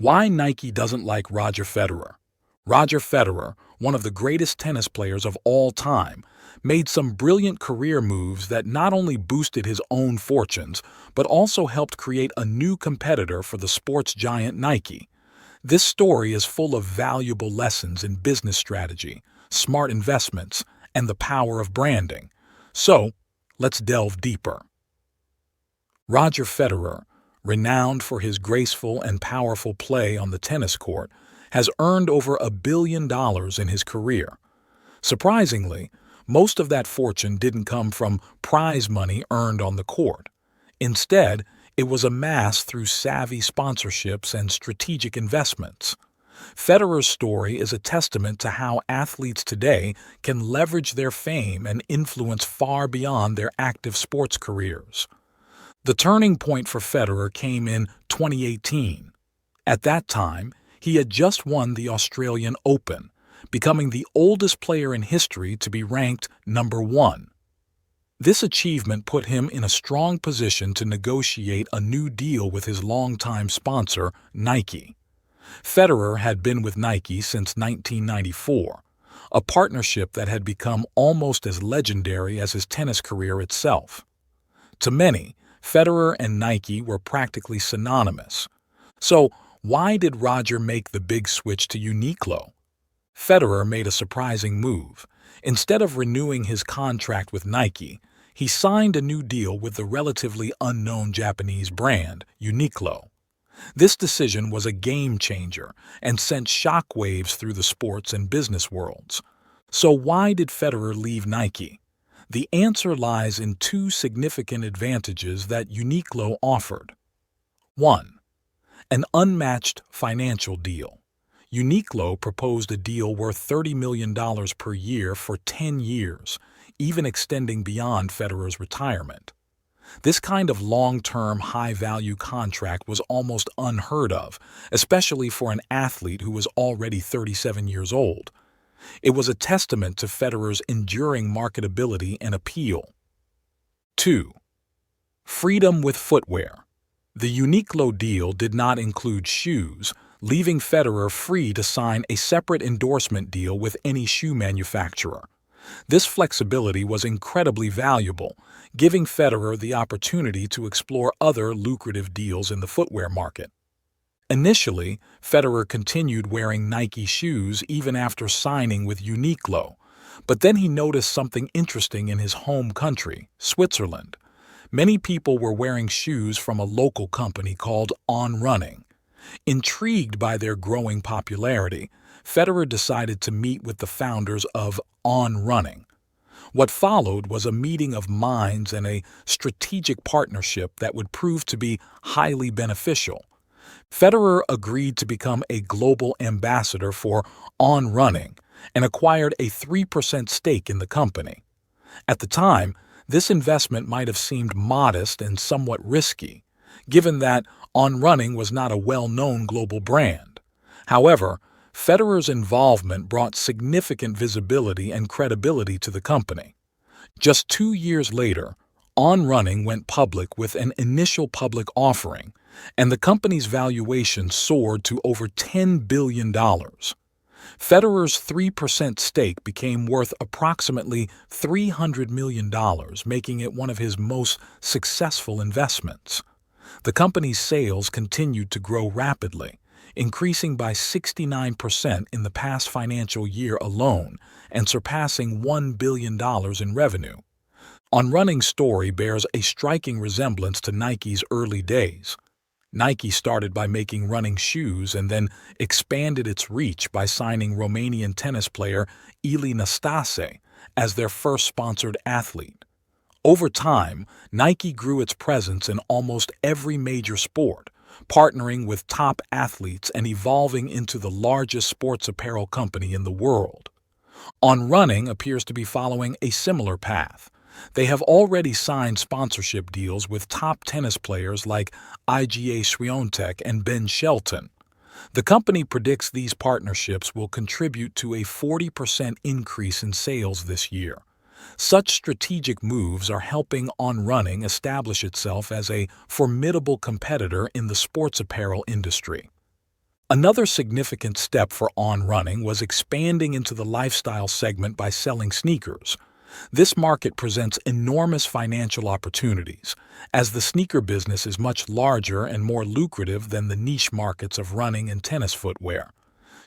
Why Nike doesn't like Roger Federer. Roger Federer, one of the greatest tennis players of all time, made some brilliant career moves that not only boosted his own fortunes, but also helped create a new competitor for the sports giant Nike. This story is full of valuable lessons in business strategy, smart investments, and the power of branding. So, let's delve deeper. Roger Federer, renowned for his graceful and powerful play on the tennis court, has earned over $1 billion in his career. Surprisingly, most of that fortune didn't come from prize money earned on the court. Instead, it was amassed through savvy sponsorships and strategic investments. Federer's story is a testament to how athletes today can leverage their fame and influence far beyond their active sports careers. The turning point for Federer came in 2018. At that time, he had just won the Australian Open, becoming the oldest player in history to be ranked #1. This achievement put him in a strong position to negotiate a new deal with his longtime sponsor, Nike. Federer had been with Nike since 1994, a partnership that had become almost as legendary as his tennis career itself. To many, Federer and Nike were practically synonymous. So, why did Roger make the big switch to Uniqlo? Federer made a surprising move. Instead of renewing his contract with Nike, he signed a new deal with the relatively unknown Japanese brand, Uniqlo. This decision was a game changer and sent shockwaves through the sports and business worlds. So why did Federer leave Nike? The answer lies in two significant advantages that Uniqlo offered. 1. An unmatched financial deal. Uniqlo proposed a deal worth $30 million per year for 10 years, even extending beyond Federer's retirement. This kind of long-term, high-value contract was almost unheard of, especially for an athlete who was already 37 years old. It was a testament to Federer's enduring marketability and appeal. 2. Freedom with footwear. The Uniqlo deal did not include shoes, leaving Federer free to sign a separate endorsement deal with any shoe manufacturer. This flexibility was incredibly valuable, giving Federer the opportunity to explore other lucrative deals in the footwear market. Initially, Federer continued wearing Nike shoes even after signing with Uniqlo, but then he noticed something interesting in his home country, Switzerland. Many people were wearing shoes from a local company called On Running. Intrigued by their growing popularity, Federer decided to meet with the founders of On Running. What followed was a meeting of minds and a strategic partnership that would prove to be highly beneficial. Federer agreed to become a global ambassador for On Running and acquired a 3% stake in the company. At the time, this investment might have seemed modest and somewhat risky, given that On Running was not a well-known global brand. However, Federer's involvement brought significant visibility and credibility to the company. Just 2 years later, On Running went public with an initial public offering, and the company's valuation soared to over $10 billion. Federer's 3% stake became worth approximately $300 million, making it one of his most successful investments. The company's sales continued to grow rapidly, increasing by 69% in the past financial year alone and surpassing $1 billion in revenue. On Running's story bears a striking resemblance to Nike's early days. Nike started by making running shoes and then expanded its reach by signing Romanian tennis player Ilie Nastase as their first sponsored athlete. Over time, Nike grew its presence in almost every major sport, partnering with top athletes and evolving into the largest sports apparel company in the world. On Running appears to be following a similar path. They have already signed sponsorship deals with top tennis players like Iga Swiatek and Ben Shelton. The company predicts these partnerships will contribute to a 40% increase in sales this year. Such strategic moves are helping On Running establish itself as a formidable competitor in the sports apparel industry. Another significant step for On Running was expanding into the lifestyle segment by selling sneakers. This market presents enormous financial opportunities, as the sneaker business is much larger and more lucrative than the niche markets of running and tennis footwear.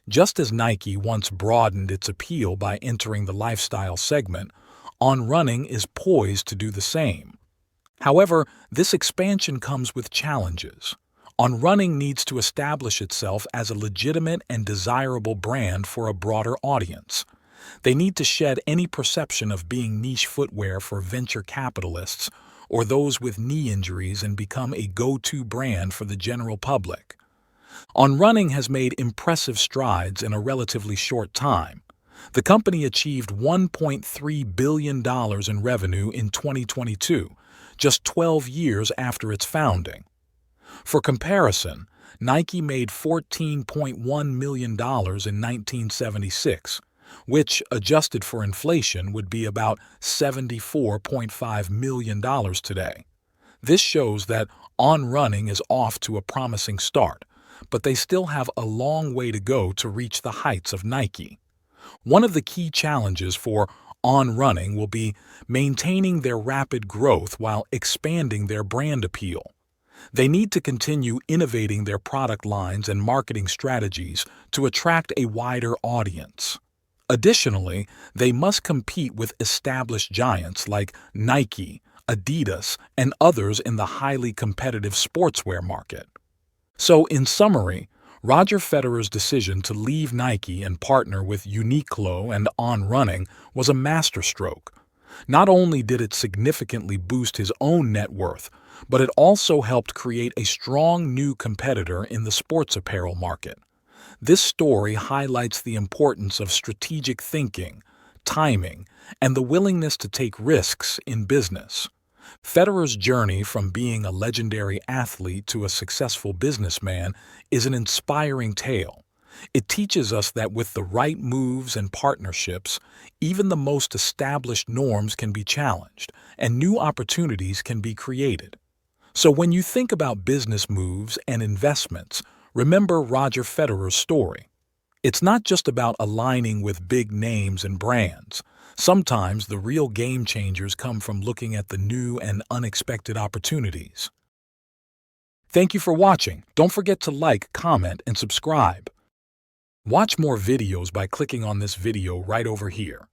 Just as Nike once broadened its appeal by entering the lifestyle segment, On Running is poised to do the same. However, this expansion comes with challenges. On Running needs to establish itself as a legitimate and desirable brand for a broader audience. They need to shed any perception of being niche footwear for venture capitalists or those with knee injuries and become a go-to brand for the general public. On Running has made impressive strides in a relatively short time. The company achieved $1.3 billion in revenue in 2022, just 12 years after its founding. For comparison, Nike made $14.1 million in 1976, which, adjusted for inflation, would be about $74.5 million today. This shows that On Running is off to a promising start, but they still have a long way to go to reach the heights of Nike. One of the key challenges for On Running will be maintaining their rapid growth while expanding their brand appeal. They need to continue innovating their product lines and marketing strategies to attract a wider audience. Additionally, they must compete with established giants like Nike, Adidas, and others in the highly competitive sportswear market. So, in summary, Roger Federer's decision to leave Nike and partner with Uniqlo and On Running was a masterstroke. Not only did it significantly boost his own net worth, but it also helped create a strong new competitor in the sports apparel market. This story highlights the importance of strategic thinking, timing, and the willingness to take risks in business. Federer's journey from being a legendary athlete to a successful businessman is an inspiring tale. It teaches us that with the right moves and partnerships, even the most established norms can be challenged and new opportunities can be created. So when you think about business moves and investments, remember Roger Federer's story. It's not just about aligning with big names and brands. Sometimes the real game changers come from looking at the new and unexpected opportunities. Thank you for watching. Don't forget to like, comment, and subscribe. Watch more videos by clicking on this video right over here.